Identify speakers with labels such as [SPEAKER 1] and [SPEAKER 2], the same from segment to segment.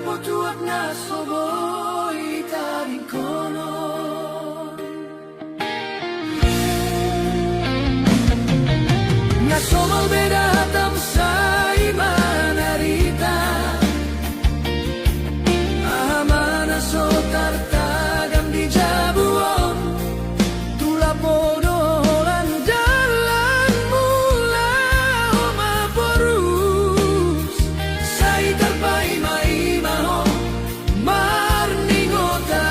[SPEAKER 1] potuat na soboi tabing kono. Nga somal beda hatam sa imanarita Ahamana so tartagam di jabuon Tula podolan dalan mula oma porus Sai tarpai mai maho marningota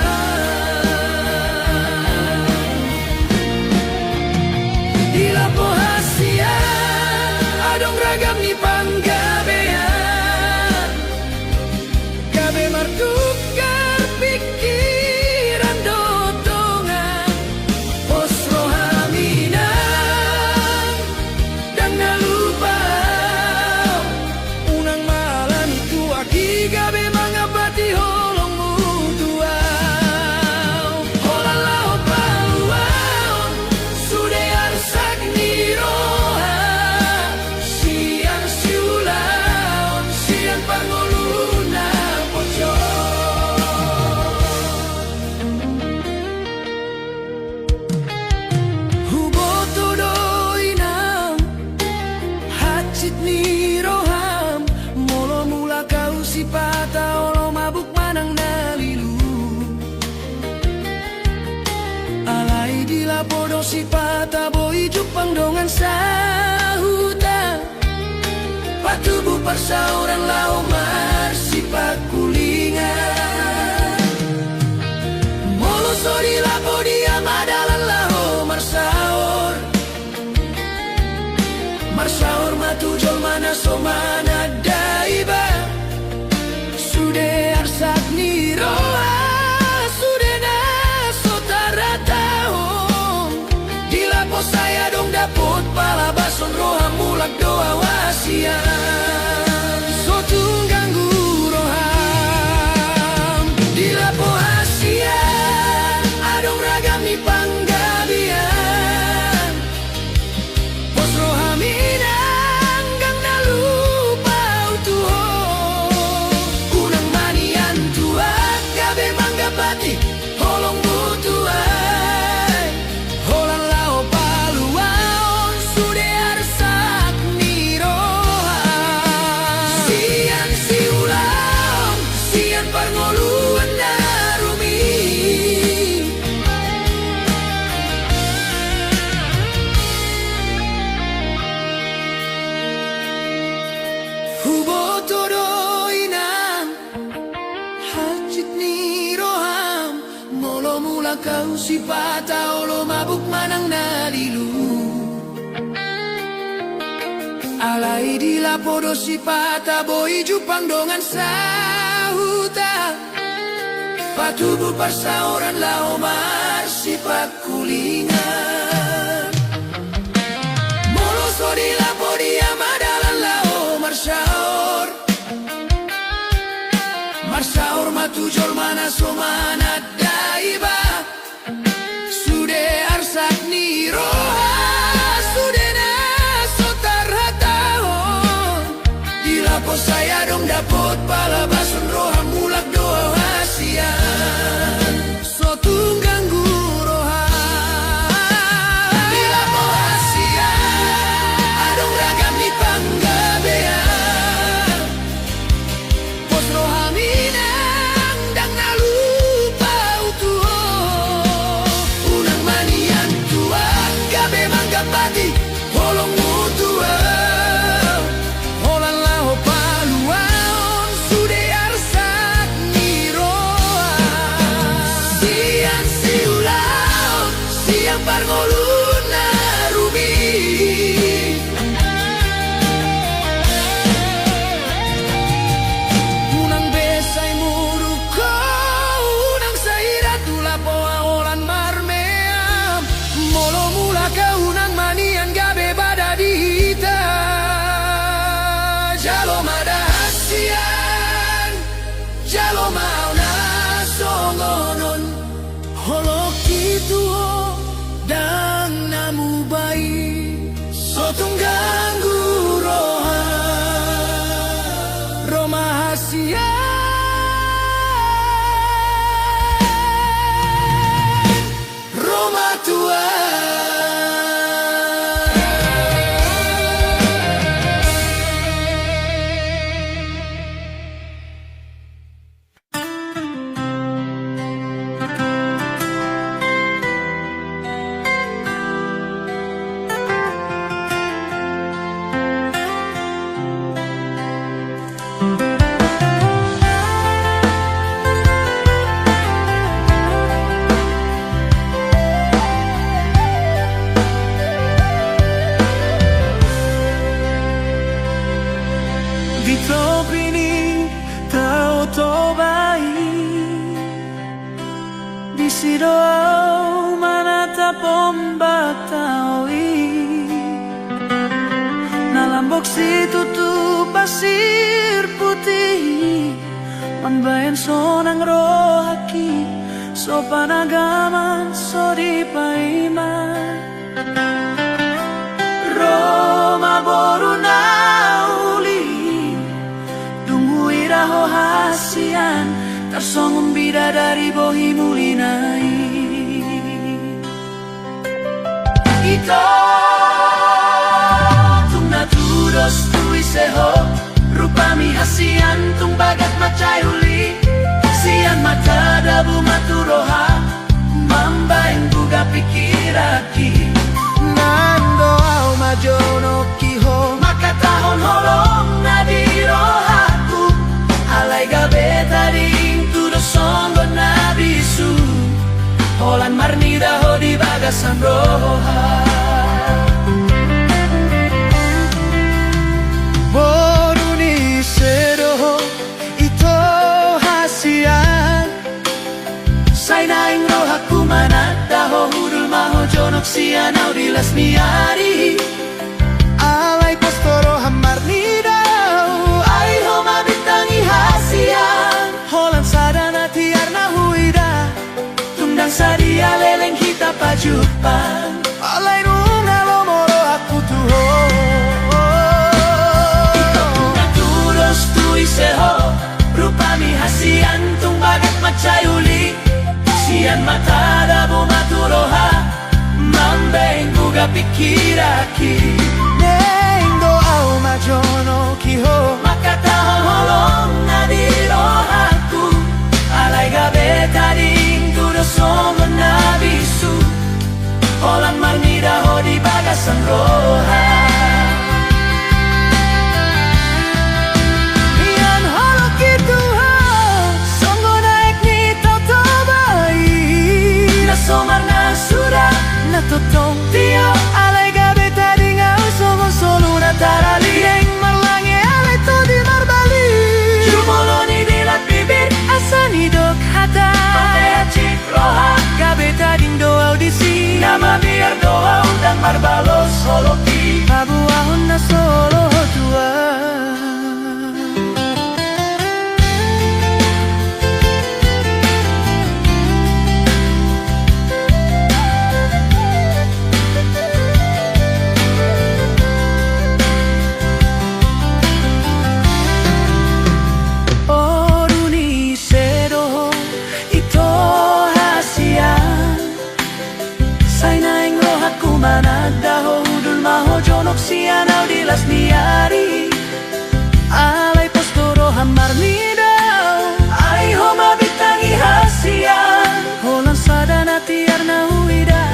[SPEAKER 1] Dila pohasia adong ragam ni panggabean Gabe martukar pikiran dotongan Pos rohaminan dan nalupau Unang malam itu aki gabe mangabati holong mutuau Holalaw paluaon sude arsak niroha Siang siulaon siang panguluna poco Huboto doinam hacit niroham Molo mula kau si pata olo mabuk manang nalilu Alai dila bodo si pata boi jupang dongan sahuta Patubu persauran lau mar si pakulingan Molo sori lapo dia madalan lau marsaor Marsaor matujol mana somana daiba Sude arsak niroa Sude na sotara tahun Dilapo saya dong dapot pala bason roha mulak doa wasian Sotung ganggu roham Dilapo hasian Adong ragam ni panggabian Pos rohaminang gang nalupau tuho Unang manian tua gabe manggapati holong mutuai Holang lao paluaon sude arsak niroha Sian siulaon sian parngoluan narumi Huboto doinam hacit niroham Molo mula kau si pata olo mabuk manang nalilu Alai dila podo si pata boi jupang dongan sahuta Patubu persauran lau mar si pakulingan Molo sori lapo dia madalan lau marsaor Marsaor matujol mana somana daiba Sude arsak niroha Sude na sotar hatahon Dilapo saya dong dapot pala bason roha mulak doa hasian Sotung ganggu roha Dilapo hasian Adong ragam ni panggabean Pos rohaminang dang nalupau tuho Unang manian tua gabe manggapati holong mutua Holang lao paluaon sude arsak niroa Siang siulaon siang parngoluna rubi Unang besay muruko Unang saira tula poa olan marmeam Molo mula ka unang manian gabe bada dihita Jalo mada hasian Jalo mau na songonon Holok itu dang namu bayi Sotung ganggu roha Roma hasian si doa manata pombatawi nalambok si tutup pasir putih manbayan sonang rohaki so panagaman so di paiman Roma boru nauli dunguira ho hasian tarsongum bidadari bohi mulinai ito tung naturos tuiseho rupami hasian tung bagat macayuli sian mata dabu maturoha mambain buga pikiraki nando au majono kiho makatahon holong nadirohaku alai gabe taring tudo songo nabisu holan marnida ho di bagasan roha boruni sedoho ito hasian sainaing rohaku manadaho hudul maho jonok sianau di lasmiari alai postoro hamar nidau ai homa bitangi hasian holan sadana tiarna huida tungdang sadia leleng kita pajupan alai nunga lomoro aku tuho ito naturos tuiseho rupami hasian tung bagat macayuli sian mata dabu maturoha mambeng buga pikiraki neng doau majono kiho makatahon holong nadirohaku alai gabe tading tudo songo nabisu holan marnida ho di bagasan roha somarna sudah natotong tio alai gabe tadi ngau songo solu natarali yang marlange alai to di marbali jumoloni dilat bibir asani dok hata patea cik roha gabe tadi doa audisi nama biar doa undang marbalos soloki pabuahon na solo tua manadaho hudul maho jonok sianau di lasmiari alai postoro hamar nidau ai homa bitangi hasian holan sadana tiarna huida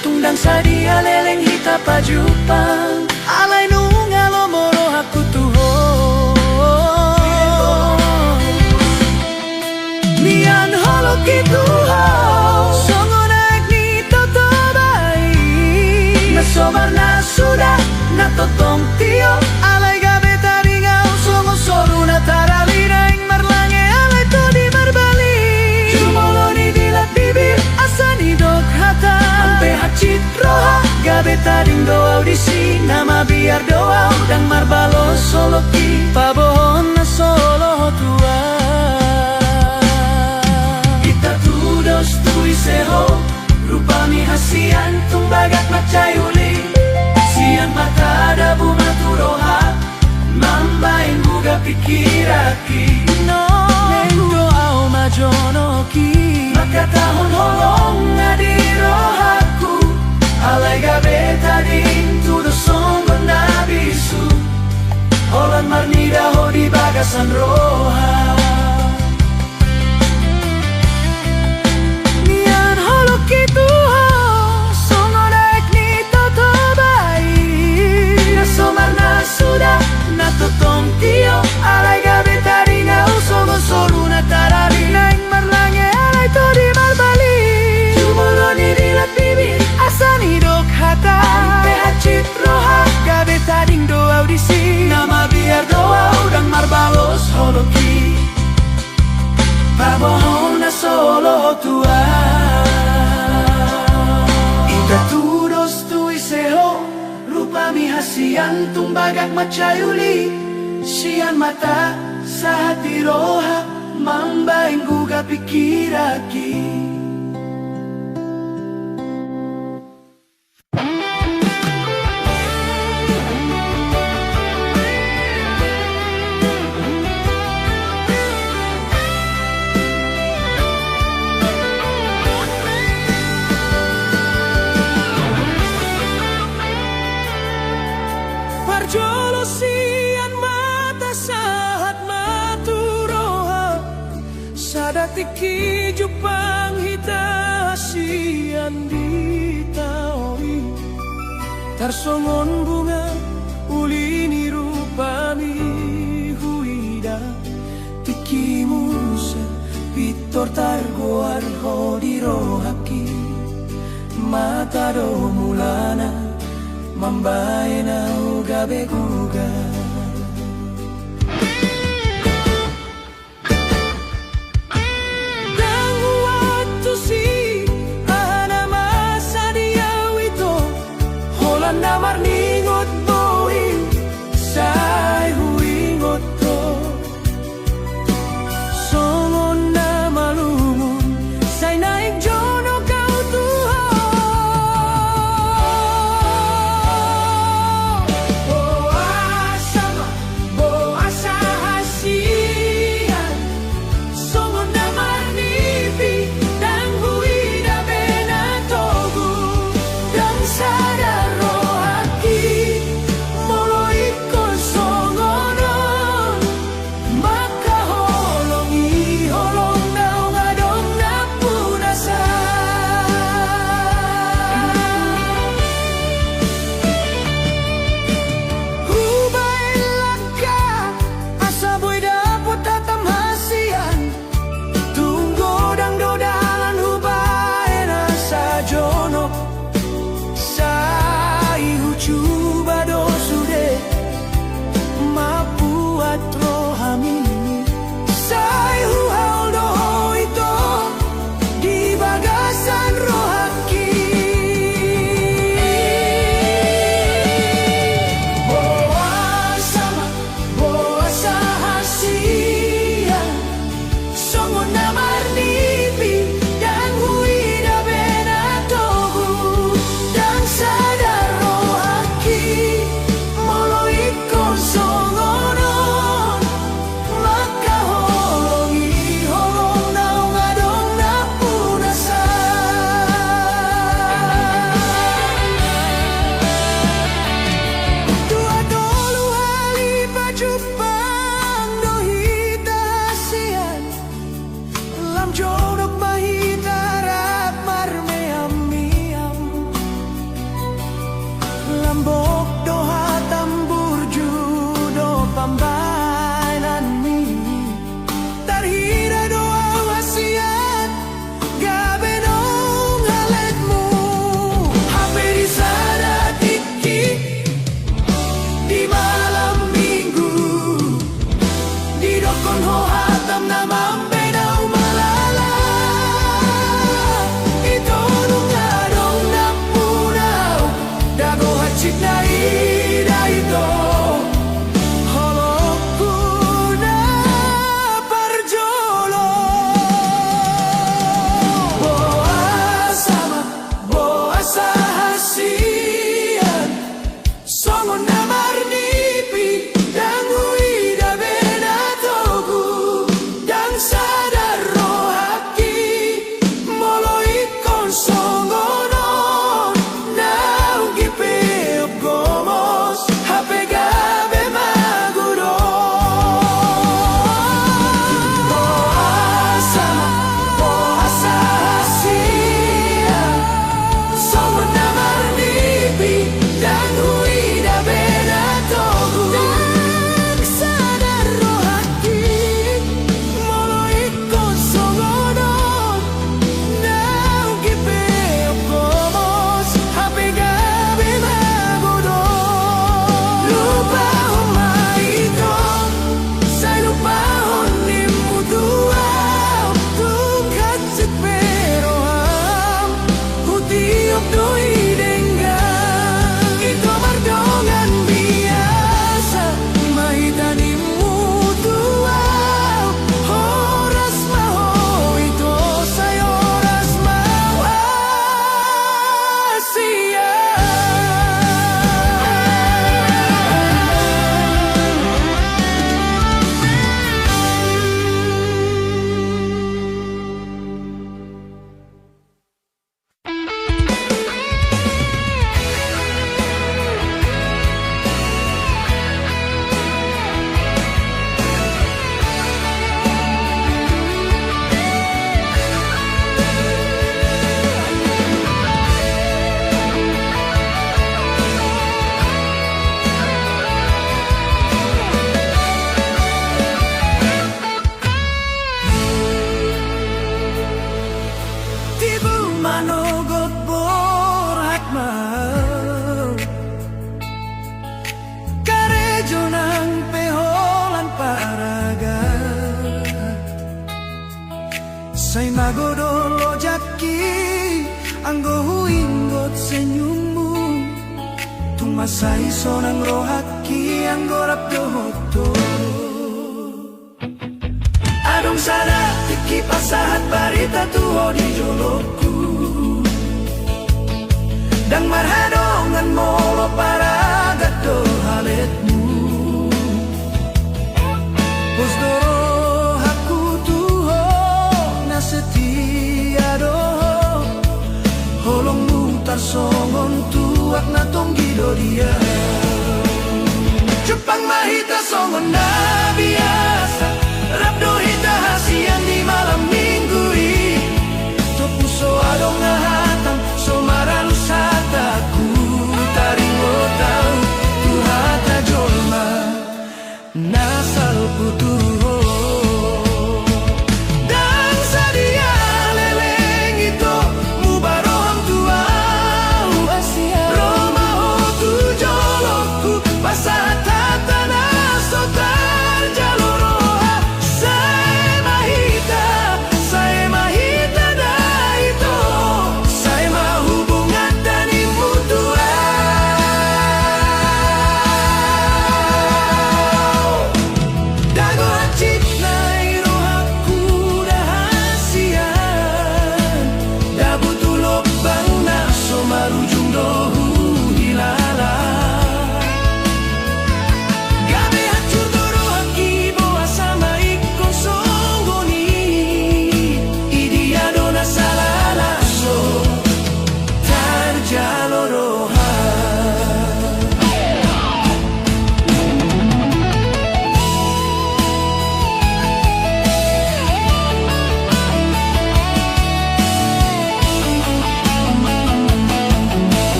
[SPEAKER 1] tungdang sadia leleng hita pajupang alai nunga lomoro aku tuho mian holo kituho somarna sudah natotong tio alai gabe tadi ngau songo soru natarali naing marlange alai to di marbali jumoloni dilat bibir asani dok hata ampe hacit roha gabe tadi doa audisi nama biar doa udang marbalos soloki pabohon na solo tua kita tudos tuiseho rupami hasian tung bagat macayuli sian mata dabu maturoha mambain buga pikiraki neng doau majonoki makatahon holong ngadirohaku alai gabe tading tudo songo nabisu holan marnida ho di bagasan roha kitu ho songo naik ni toto bai somarna sudah natotong tio alai gabe tadi ngau songo solu natarali naing marlange alai to di marbali jumoloni dilat bibir asani dok hata ampe hacit roha gabe tading doa audisi nama biar doa udang marbalos holoki pabohon na solo tua. Ika tudos tu iseho, rupa mi hasian tumbagak macayuli. Sian mata sa hati roha, mambaing guga pikiraki.
[SPEAKER 2] Parjolo sian mata sahat maturoha, sadatiki jupang hita sian ditaoi. Tarsongon bunga ulini rupami huida, tikimusa pitor targoar hodirohaki. Mata do mulana mambae na ugabe guga. Dan waktu si ahana masa dia wito, holan namar ningot boin sai huingot to. Songon na malungun sai naik jono kau tuha. Jodoh mahita rak marmeam-miam, lambok doha tambur judo pambainan mi, tarhira doa wasiat gabe dong haletmu. Hape di sana tiki di malam minggu, di dokon ho hatam na mambe na umala. Night.
[SPEAKER 1] masai sonang rohaki ang gorap dohoto. Adong sana tiki pasahat parita tuho di joloku. Dang marhadongan molo para gato haletmu. Pusdoro aku tuho na setia doho. Holong mutar songon tuak na tonggido dia. Jepang mahita songon na biasa. Rabdo hita hasian di malam minggu i. Topuso adong ngahatang so maralu sataku. Taringo tau tuhata jolma nasal putuho. Dan sadia leleng itu mubaroham tuau. Roma ho tu jolokku pasat tanah sotar jaloroha. Saya mahita dah itu. Saya mah hubungan dan imu tua. Dago acit nai rohaku dah hasian. Dabu tulok bang naso marujung dohu hilala. Gabe hancur dorohaki boa sama ikon songgoni. Idia dona salala so tarjaloroha.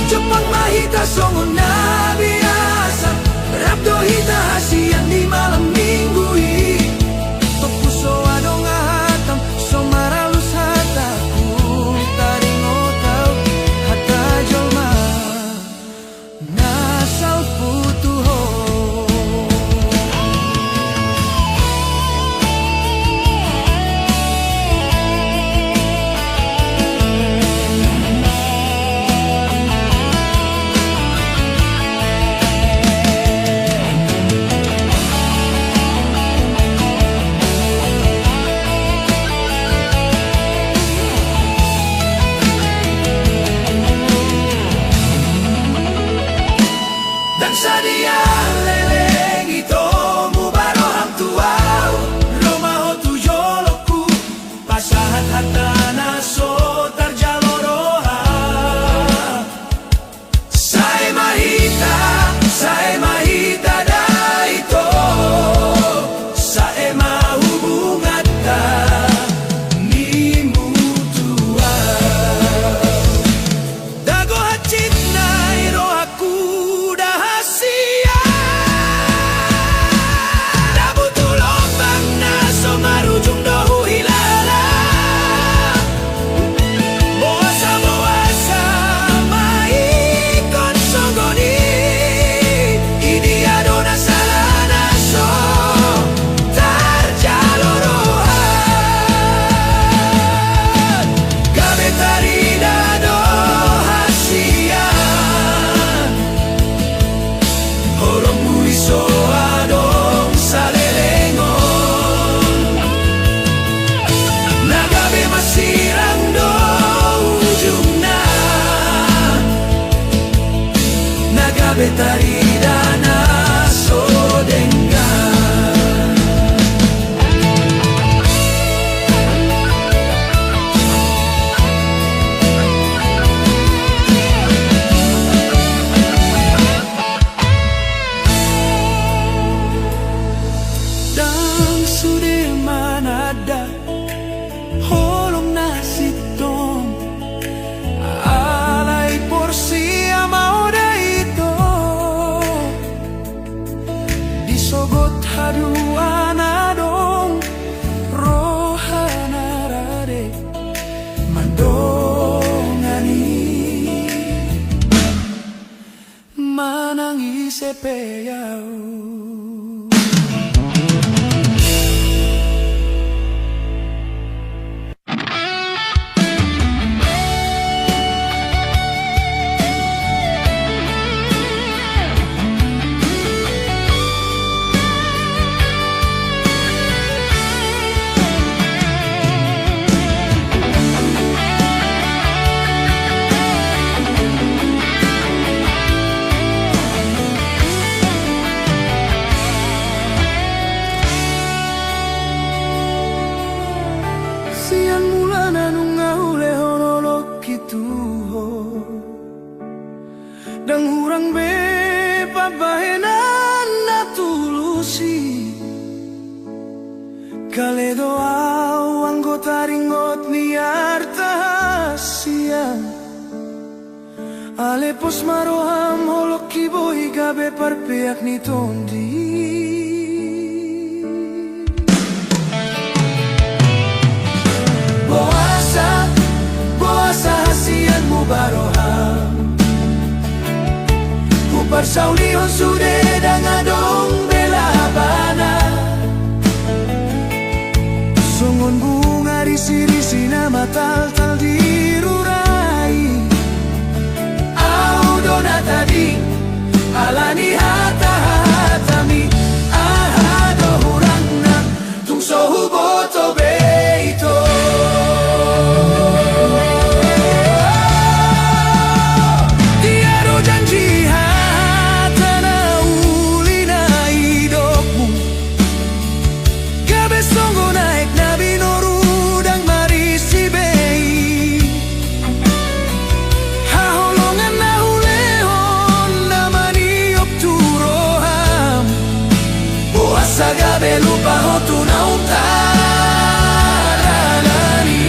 [SPEAKER 1] Jepang mahita songon na biasa. Rabdo hita hasian di malam minggu i. Topuso adong ngahatam so maralus hataku. Taringo tau hata jolma nasal putuho. Dan sadia leleng itu mubaroham tuau. Roma ho tu joloku pasahat hatana so tarjaloroha. Saya mahita dah itu. Saya mah hubungan nimu tua. Dago hacit nai rohaku dah hasian. Dabu tulok bang naso marujung dohu hilala. Boasa maikon songgoni. Idia dona salana so tarjaloroha. Gabe tarida do hasian. Holong muiso adong salelengon. Nagabe masirang do ujungna. Nagabe tarida na so denggan. Dan Sudirman ada holong nasitong. Alay porsi amao da ito. Disogot haduan adong rohana rade mandongani. Manang isepeyau. Male pos maroham holok kiboi gabe parpeak ni tondi. Boasa, boasa hasianmu baroham. Kupar saulihon sude dangadong bela bana. Sungun bunga risi-risi nama tal-tal dirurai. Au dona tadi alani hata-hatami. Ahado hurangna tung sohu boto beito. Tiado janji hatana ulina hidupmu. Gabe songo naik nabi noru dang marisi bei. Haholongan nahulehon namani opturoham. Boasa gabe lupa hotu nauntaralani.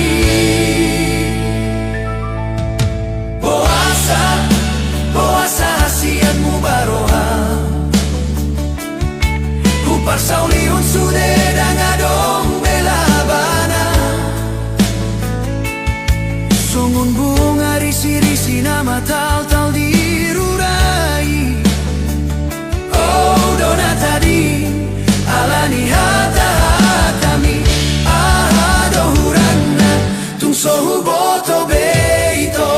[SPEAKER 1] Boasa, boasa hasianmu baroham. Kupar saulihon sude dangadong bela bana. Songun bunga risi-risi nama tal-tal dirurai. Oh dona tadi alani hata-hatami. Ahado hurangna tung sohu boto beito.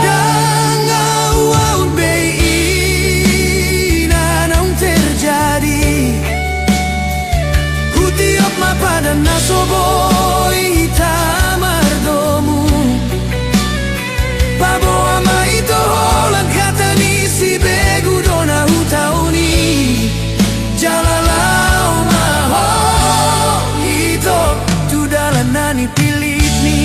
[SPEAKER 1] Dangau bei nanang terjadi. Hutiop mapadan nasoboi tamardomu. Babo ama ito holang kata ni si begu dona hutauni. Jalalau maho ito tudalan nani pilit ni.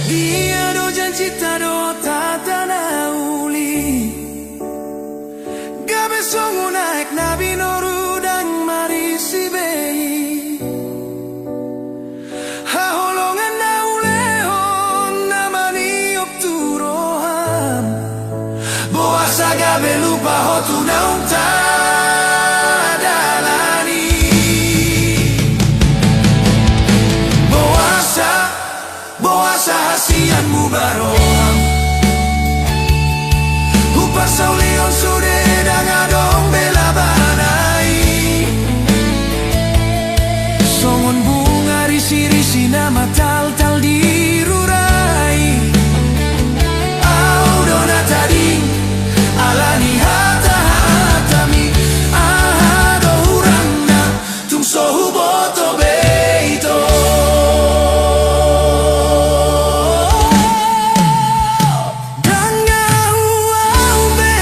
[SPEAKER 1] Dia do janji tado tatana uli. Gabe songo naik nabi noru dan marisi bei. Haholongan naulehon namani opturoham. Boasa gabe lupa hotu nauntaralani. Boasa, boasa hasianmu baroham. Upar saulihon sude dangadong bela banai. Songon bunga risi-risi nama tal-tal dirurai. Au dona tadi alani hata-hatami. Ahado hurangna tung sohu boto beito. Dangau be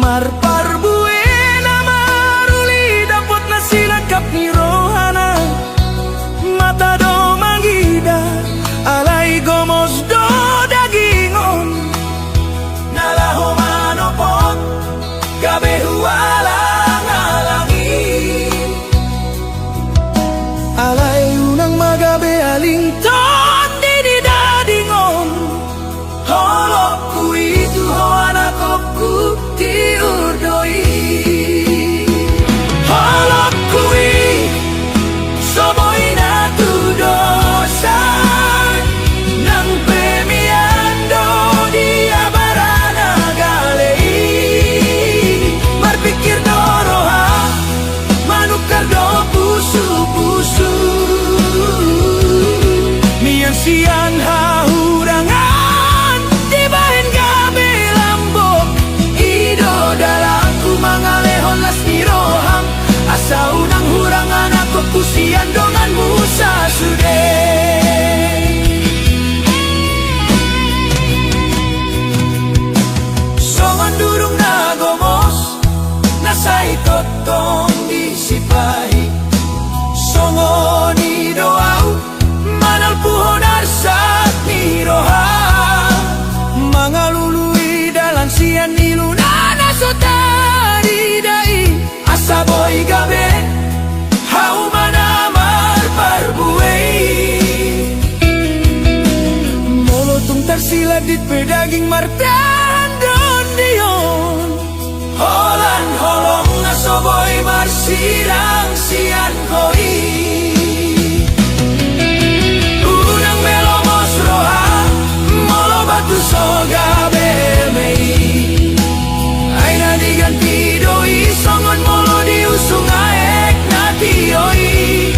[SPEAKER 2] Marparbue nama ruli dapat nasilangkap ni rohana mata do manggida alay gomos do dagingon
[SPEAKER 1] Nalaho manopot gabe huwalang alangin
[SPEAKER 2] alay unang magabe alington di dadingon
[SPEAKER 1] Holok ku itu hoanakopku tiurdoi Holok kui soboy na tudosan Nang pemiando di abarana galei Marpikir doroha manukar do pusu-pusu
[SPEAKER 2] mian sian hahurangan di bahen gabe lambok
[SPEAKER 1] Ido dalangku mangalehon las niroham Asa unang hurangan aku pusian dongan musa sude Songon durung nagomos Nasay totong disipahi Songon idoau Manal puhon arsat niroha
[SPEAKER 2] mga lului dalan sian nilunana sotari dai
[SPEAKER 1] Asaboy gabe Hau manamar parbuei
[SPEAKER 2] molotong tersiladit pedaging martan don dion
[SPEAKER 1] Holan holong na soboy marsirang sian koi Unang melomos roha Molo batu soga belmei Ay na diganti doi Songon molo diusung aek na tioi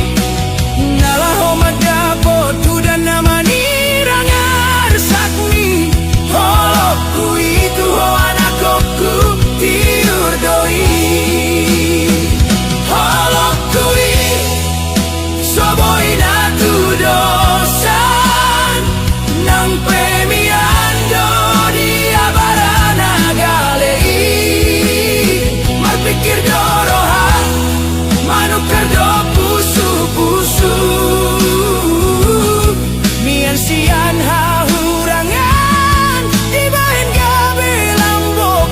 [SPEAKER 2] nalaho madapo tudan naman irangar sakmi
[SPEAKER 1] Holok ku itu hoanakopku tiurdoi Holok kui soboy na tudosan Nang pemiando di abarana galei Marpikir doroha manukar do pusu-pusu
[SPEAKER 2] mian sian hahurangan di bahen gabe lambok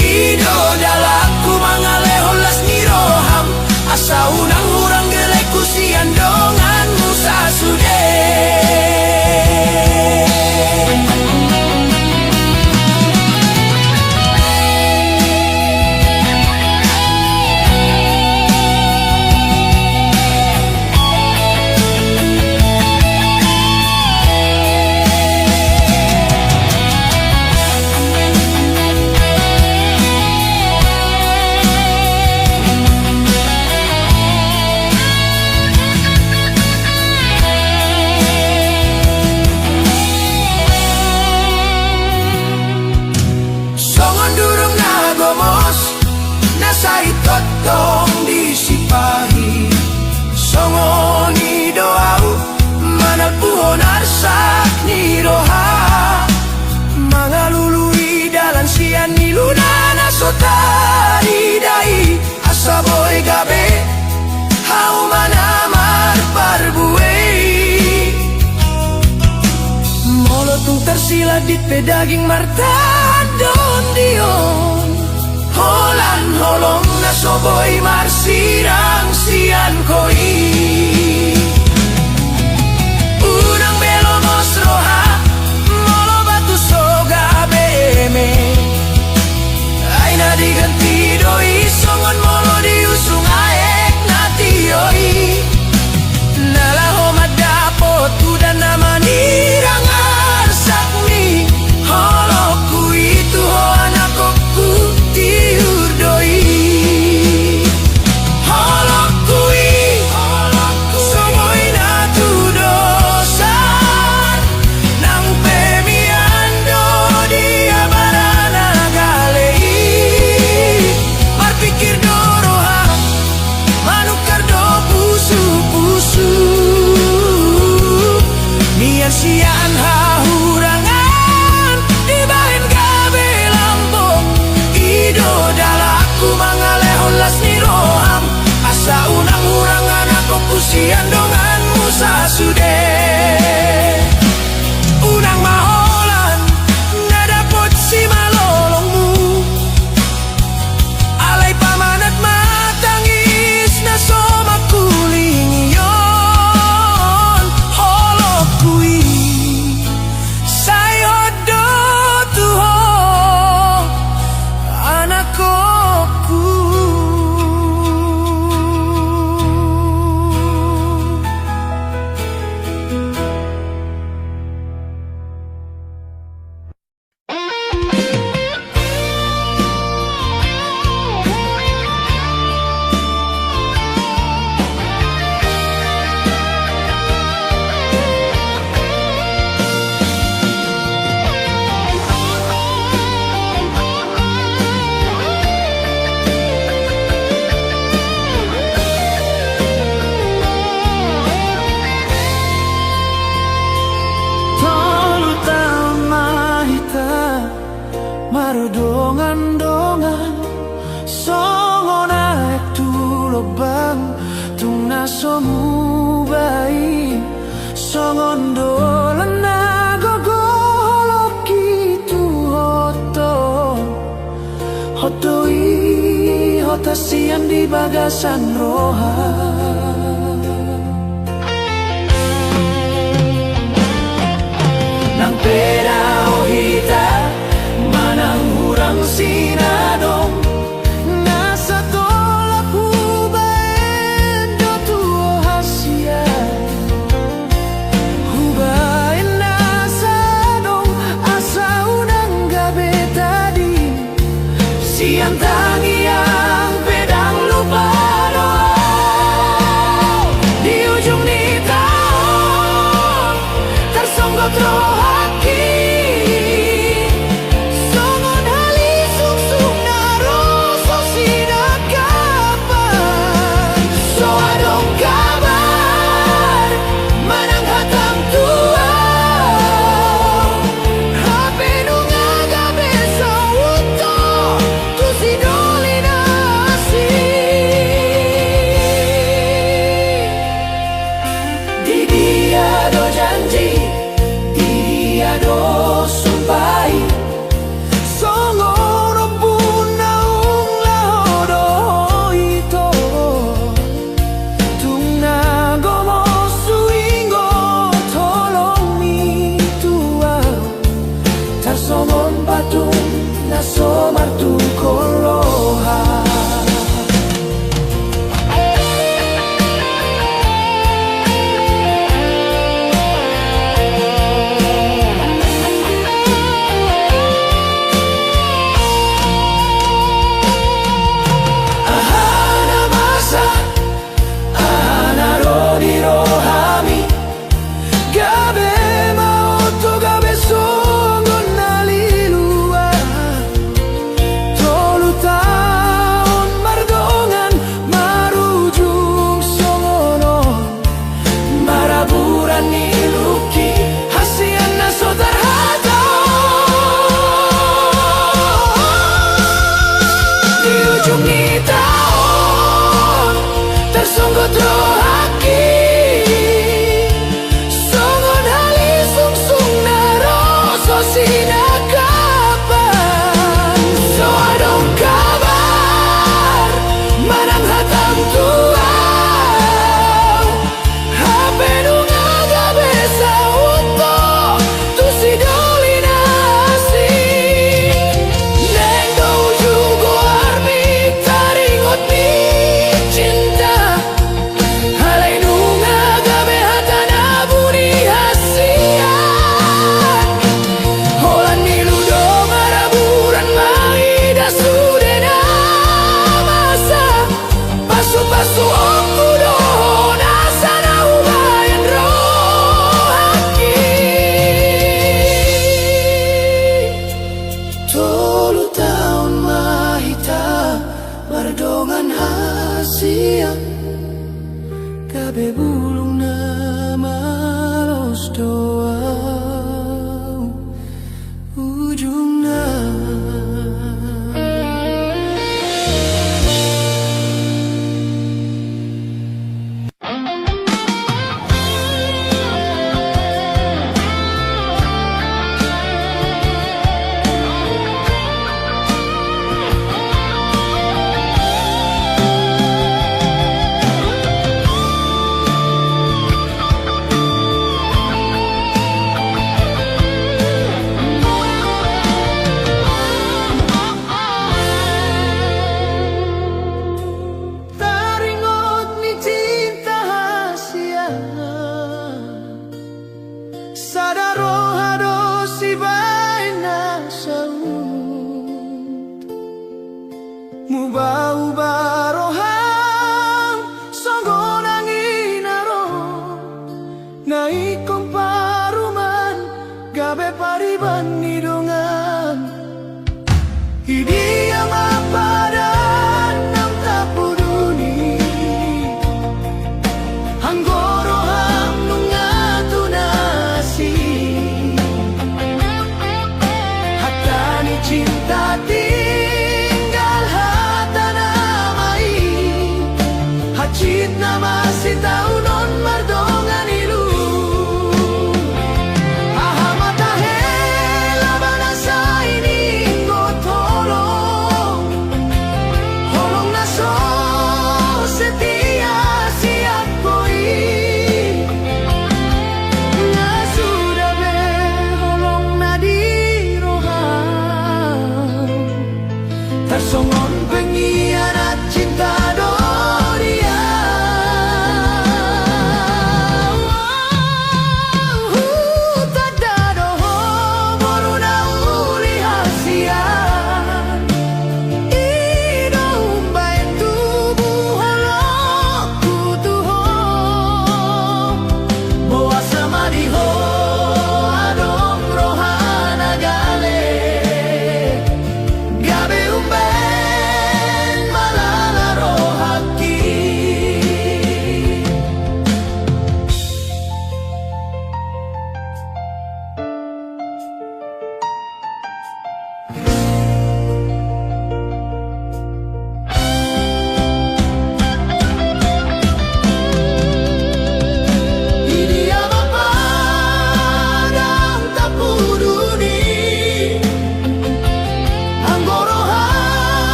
[SPEAKER 1] Ido dalaku mangalehon las niroham Asa unang hurang geleku sian dongan musa sude Songon durung nagomos Nasay totong disipahi Songon idoau Manal puhon arsak niroha
[SPEAKER 2] mga lului dalan sian
[SPEAKER 1] Nilunana sotari dai Asaboy gabe Hau manamar parbuei
[SPEAKER 2] molotong tersiladit pedaging martan don dion
[SPEAKER 1] Holan holong na soboy marsirang sian koi Unang belomos roha Molo batu soga beme Ay na diganti doi Songon molo diusung aek na tioi
[SPEAKER 2] nalaho madapo tudan naman
[SPEAKER 1] Irangar sakmi Holok ku itu hoanakopku tiurdoi Holok kui
[SPEAKER 2] Mardongan-dongan songo naik tu lobang tung naso mubai songon dolan nagogoloki tu hota siang di bagasan roha. Nang pera hita manang hurang sinadong nasa tolak hubain do tuo hasia hubain nasa dong asa unang gabi tadi siang tangi yang pedang lupa di ujung ni tahun tersonggok rohaki songon hali sung-sung naroso sinakapan so adong kabar manang hatang tua hape nunga gabe sa uto tu sidolinasi di dia do janji di dia do sumpai songono punaung lahodo ito tung nagomo suingo tolong mi tua tarsongon patung naso martu koloha. Ahana masa, ahana rodi rohami gabe mauto gabe songon nalilua tolu taon mardongan marujung songonon maraburan niluki hasian naso terhata di ujung ni tahun tersonggot rohaki songon hali sung-sung naroso sinakapan so adong kabar manang hatang tua hape nunga gabe sa uto tu sidolinasi neng do jugo armi taringot mi cinta halai nunga gabe hatana buni hasian holan niludo maraburan maida sudena masa pasu-pasu okudo nasana ubayan rohaki tolu taun mahita mardongan hasiang gabe bulung na malos doa ujungna. Taringot ni cinta hasia sadaro hado si baina saut mubau barohang songon angin aro naikong paruman gabe pariban nidongan hidia mapadan ng tapuduni hanggoro ham nunga tunasi hatani cinta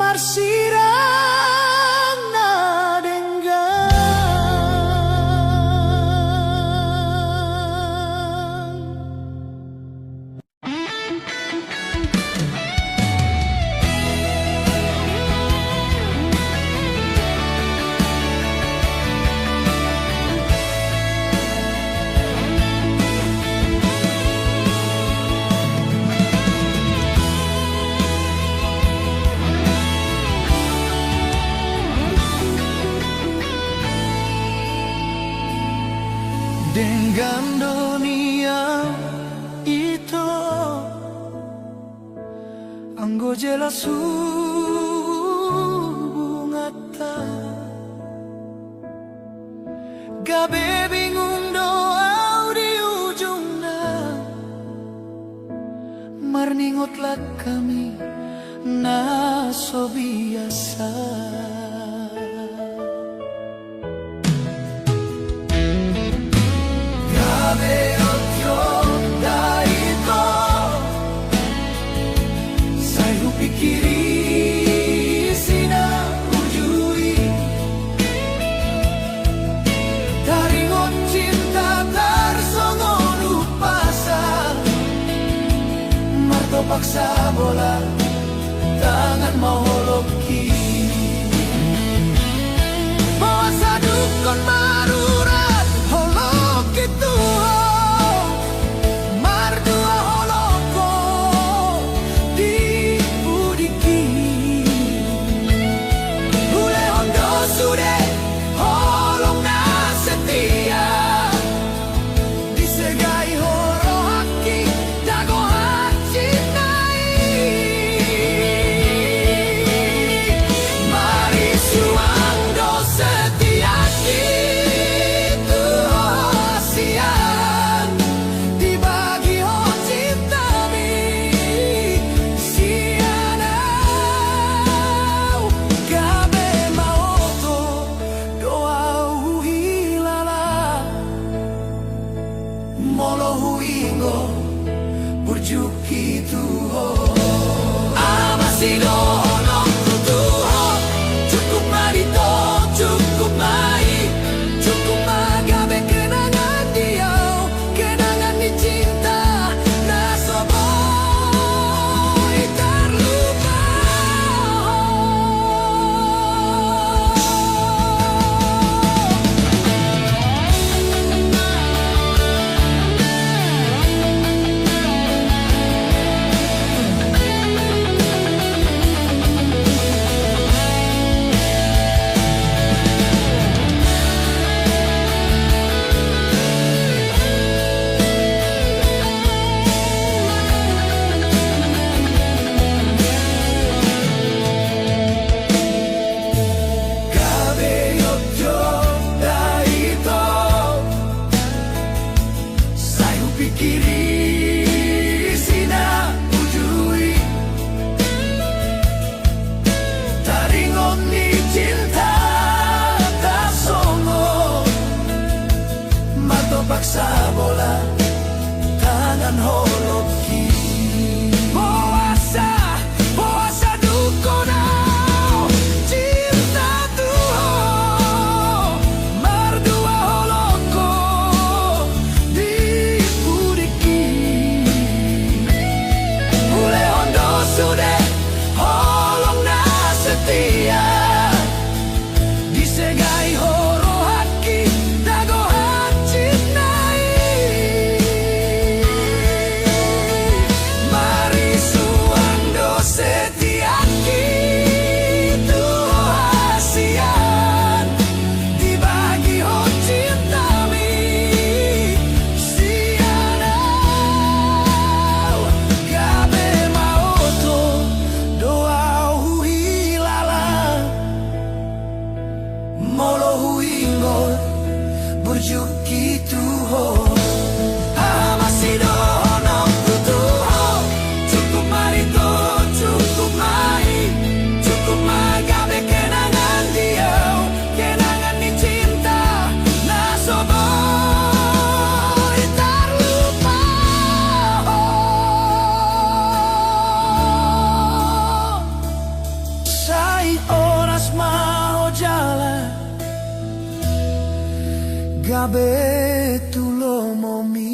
[SPEAKER 1] marsirang na denggang. Dengan dunia itu anggo jelas hubungata gabe bingung doa di ujungna marningotlah kami na so biasa. Pikiri sina ujui taringon cinta tarsongon upasa marto paksa bola tangan mau holoki bawa sadukon marurat holok itu paksa bola tangan holoki Boasa dukonau cinta Tuhan merdua holoko di pudiki Ule hondo sude holong na setia disegai horo haki dago hacit nai gabe tulo momi.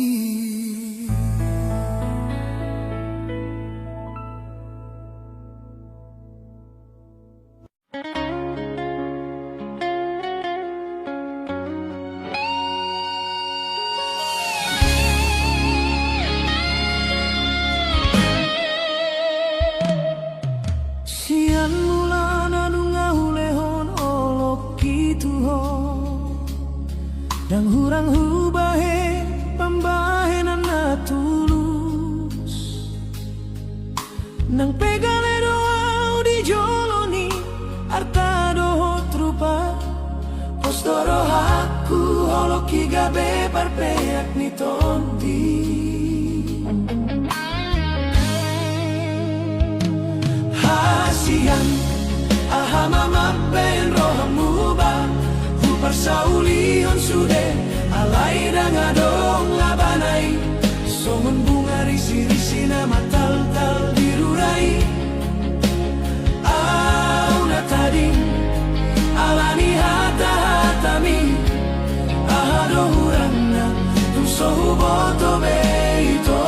[SPEAKER 2] Sian mulana nunga hulehon olok gitu ho dan hurang hubahe pembahenan na tulus nang pegale doa di joloni arta doho trupa postoro haku olok gabe parpeak ni tonti. Hasian aha mama ben rohamu ba hupar saulion sude alai dangadong labanai songon bunga risi-risi na matal-tal dirurai auna tading alani hata-hatami aha dohurang na tung sohu boto beito.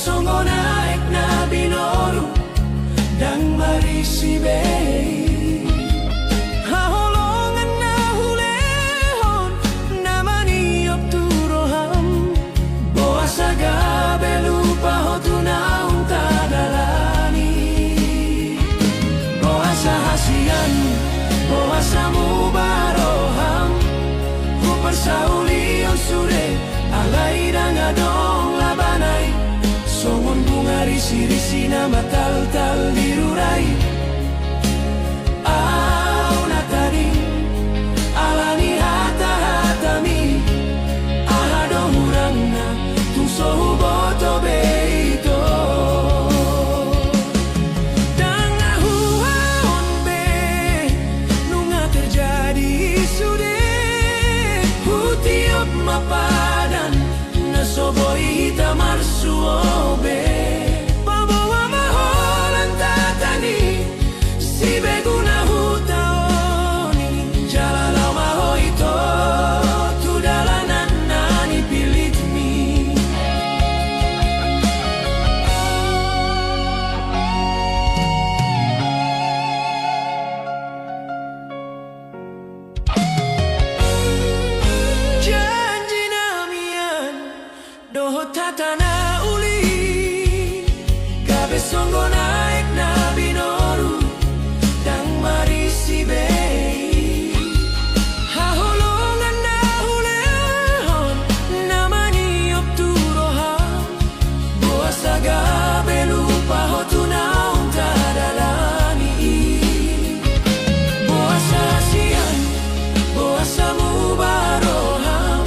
[SPEAKER 2] Songo naik na binoru dang marisi bei haholongan na hulehon namani op turoham boa saga belupa hotunaung tadalani boa sahasian boa samubaroham hupar saulion sude alai dangadong labanai songon bunga risi-risi na matal-tal dirurai auna tadi alani hata-hatami ahado hurang na tung sohu boto beito tanga huaon be nunga terjadi sude hutiop mapadan nasoboi hitamar suobe pabawa maholan tatani si beguna hutaoni jalalau mahoito tudalanan nani pilit mi janji namian doho tatana songo naik na binoru dang marisi bei haholongan na hulehon namani op turoham boa saga belupa hotunaung tadalani boa sasian boa samubaroham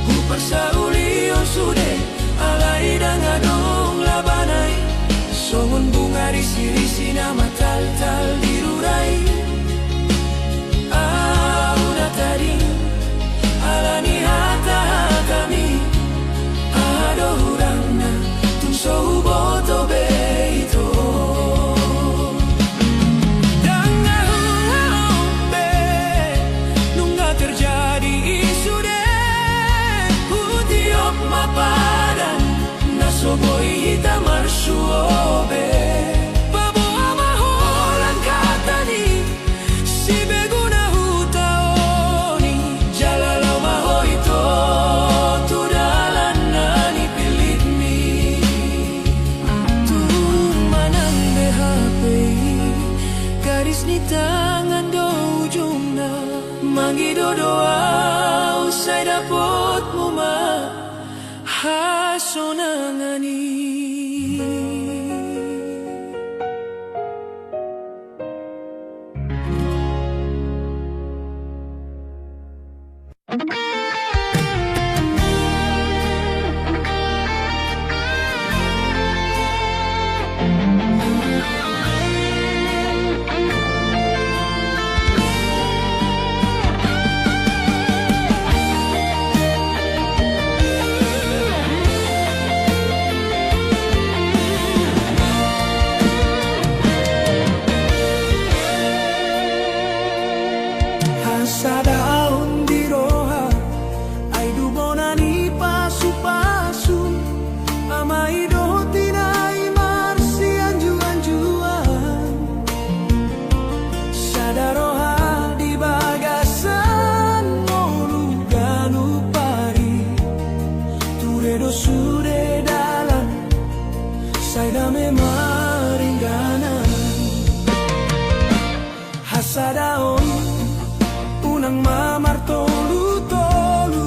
[SPEAKER 2] hupar saulion sude alai dangadong labanai songon bunga risi-risi na matal-tal dirurai auna tadi alani hata-hatami ahado hurang na tung sohu boto beito dangahuaombe nunga terjadi isude hutiop mapadan nasoboi hitamar suobe paboa maholan katani si beguna hutaoni jalalau mahoito tudalan nani pilit mi turun manang behapei garis ni tangan do ujungna manggido doa usai dapot muma hasonangani. sude dalan sai dame maringganan hasadaon unang mamartolu-tolu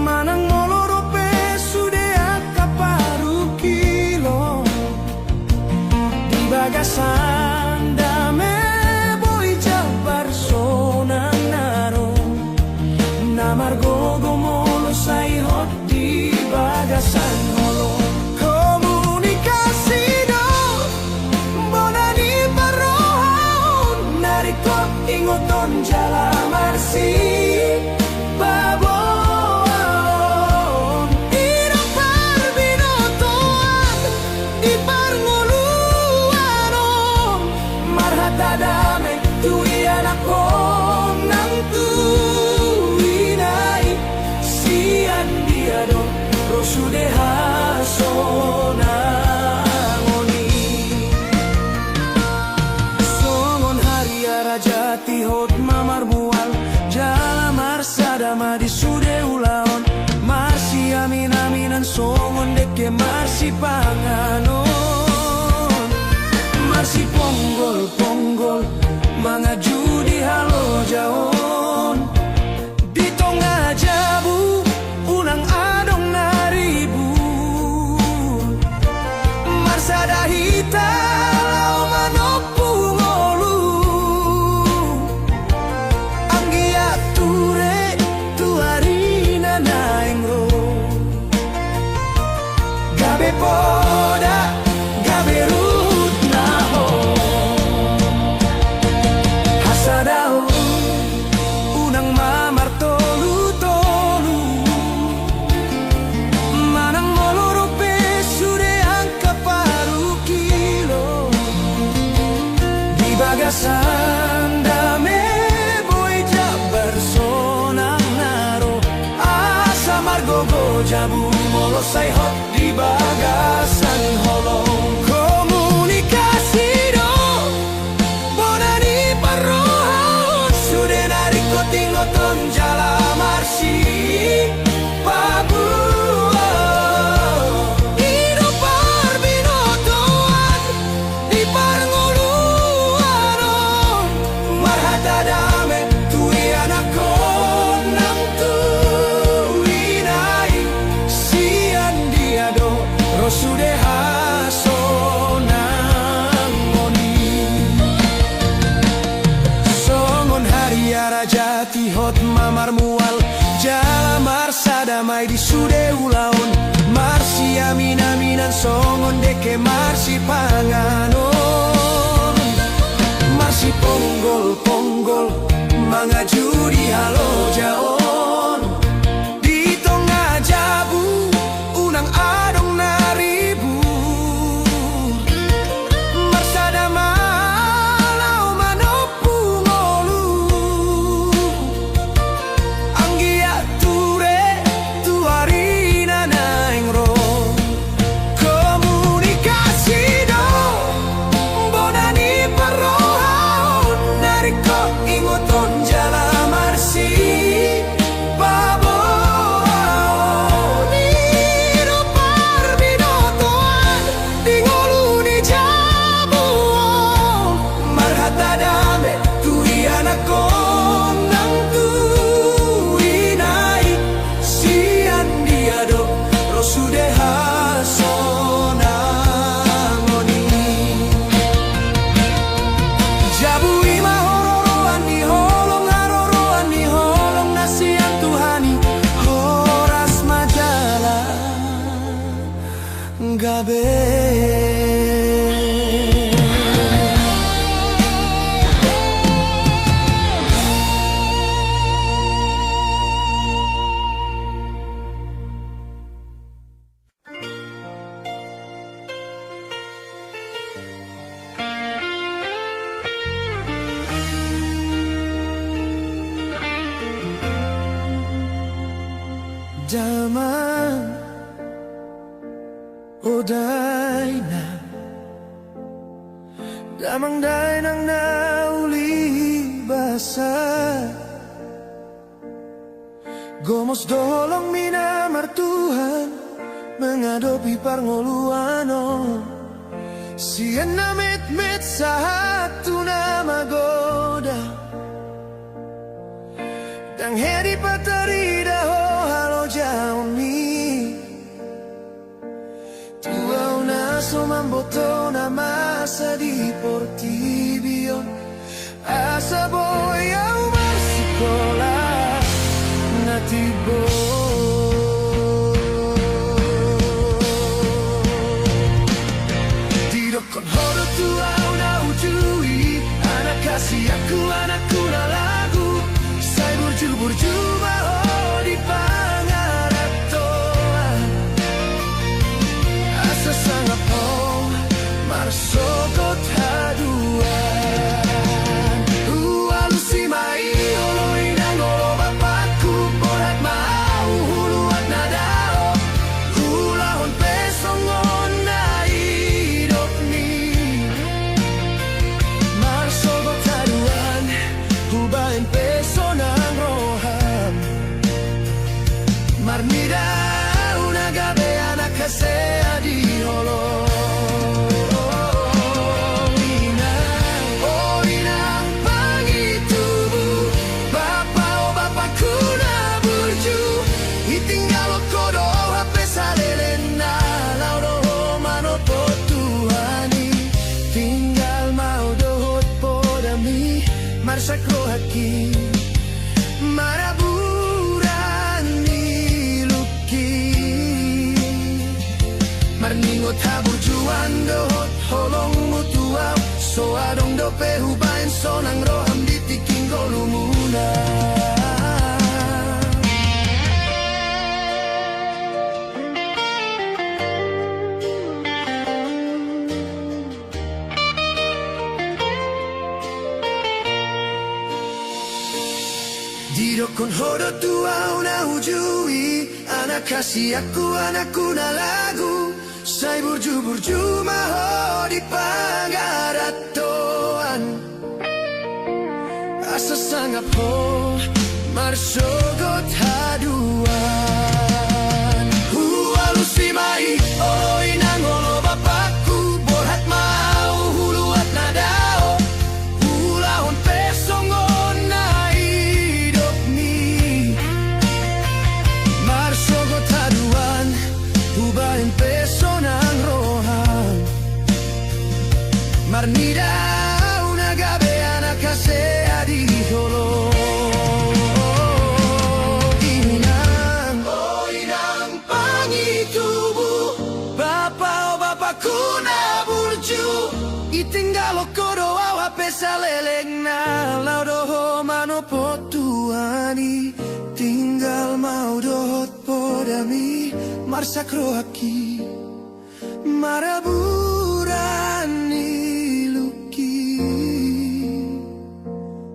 [SPEAKER 2] manang molorope sude akaparu kilo di bagasan dame boy jabar sonang naro namargo gomolo sai hot di bagasan holo komunikasi do bonani parohon nariko ingoton jala marsi babon ira parbinotoan di parngoluano marhata dame tui anako nang tuinai sian diado rosude hasonangoni songon haria rajati hot mamar mual jala marsada di sude ulaon marsi amin aminan songon deke marsi panganon marsi ponggol ponggol mangaju di halo jaon di tongga jabu unang adong naribu marsada hita lau manopung olu anggia ture tuarina naengro gabe poda gabe rut naho hasadao unang mamar tolu-tolu manang molorope sude angka paru kilo di bagasan dame boy jabar sonang naro asa margogo jabu molo sai hot di bagasan holong komunikasi do bonani parohon sude nariko tingoton jala marsi Papua Ido parbinotoan di parngoluano marhata dame tui anako nang tuinai sian diado rosude hasonangoni songon haria rajati hot mamar mual jala marsada mai di sude ulaon marsi amin aminan songon deke marsi panganon marsi ponggol ponggol mangaju di halo jaon di tongga jabu unang adong naribu marsada malau manopung olu anggia ture tuarina naengro komunikasi do bonani parohon nariko ingoton jala marsi babon iro parbinotoan dingoluni jabu marhata dame tui anako nang tuinai sian diado rosude hasonangoni jabu ima hororoan di holong aroroan di holong nasian tuhani horas majala gabe Daman Odaina Damang dainang nauli basa Gomos dolong minamar Tuhan mengadopi parngoluano. Siena met satu nama goda Dang heri patari daho halo jauni. Tua una somamboto na masa di Portibio. Asa boy au marsikola natibo. Kon horo tua una ujui. Anak kasih anakku na lagu. Saya burju maho di pangaratoan. Asa sangat ho marsokot haduan. Alusi mai oloin angolo bapakku. Borat mau huluat nadao. Hulahon pesongon nai. Marmida una gabeana che sea di holo. Ina pangi tubu. Bapa o bapa kuna burju. Itinggal kodo hape salelena. Lauro mano potuani. Tinggal mau dohot podami. Marsakro haki. Marningot habur juan dohot holong mutuaw. So adong dope hubain sonang roham ditiking golumuna. Diro kon hodo tua una ujui. Anak kasih anakku na lagu. Saya burju maho di pangaratoan. Asa sangat ho marsogot haduan. Alusi mai oh inangolo bapakku. Borhat mau huluat nadao. Hulahon pesongon nai dopni. Marsogot haduan. Hubain pesonang rohan. Marnida una gabeana kasea di holo. Inang pangi tubu. Bapa o bapa kuna burju. Itinggalo kodo awa pesa lelengna. Laudoho mano potuani. Tinggal mau dohot podami. Marsakro haki. Maraburani luki.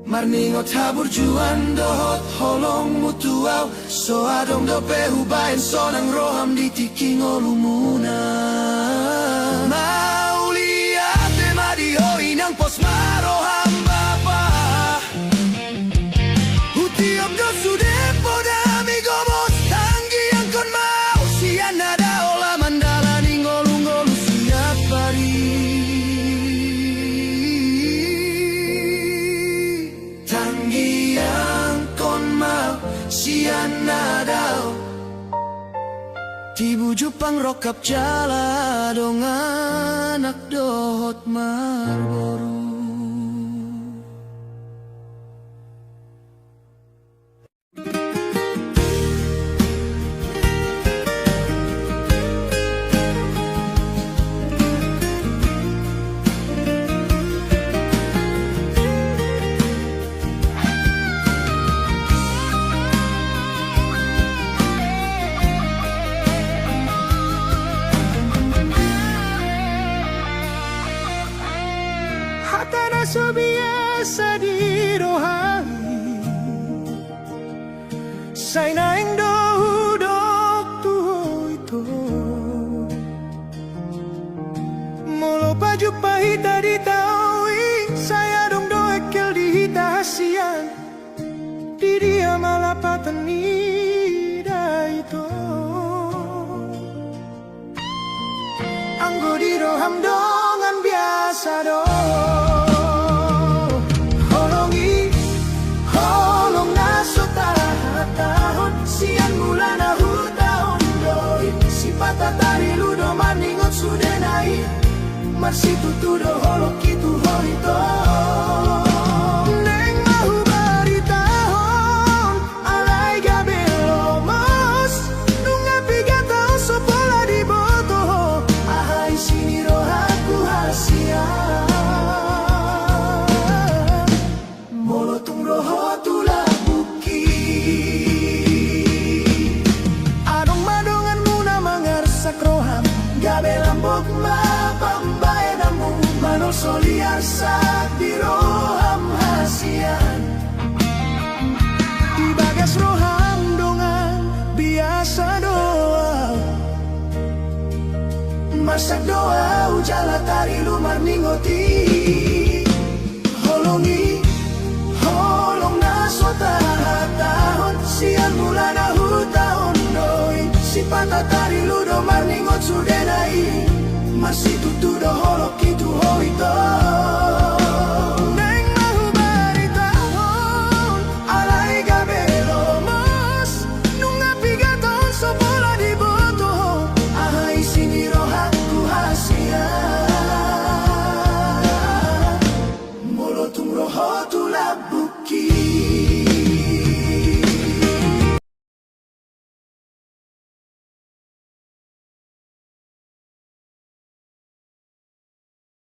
[SPEAKER 2] Marningot habur juan dohot holong mutuaw. So adong dope hubain sonang roham ditiking olumuna. Mauliate madio inang pos maroham bapa. Utiop do sude podami gomos. Tanggi yang kon mau sian nada ola mandala ningolung-ngolu siap pari. Tanggi yang kon mau sian nada. Tibuju pangrokap jala dong anak dohot marboru. So biasa di rohani. Say naing dohudok tuho ito. Molo paju pahita di taui. Saya dong doekel di hita hasian. Di dia malapatani. mulana hutaon doi si patatari ludo maningot sudenai marsitu tudo holok itu horito neng mahu baritahon alai gabelomos nunga pigata oso pola di boto ahai sini rohaku hasia molotung roho tulah buki adong madongan muna mangarsak roham gabe lambok mapambae namu manol soliar sak di roham hasian di bagas roham dongan biasa doa masak doa ujala tari lumar ningoti holongi holong naso tahon siang mulana hutaon doi si patatari ludo marningot sudenai masih tutudo holok itu hoito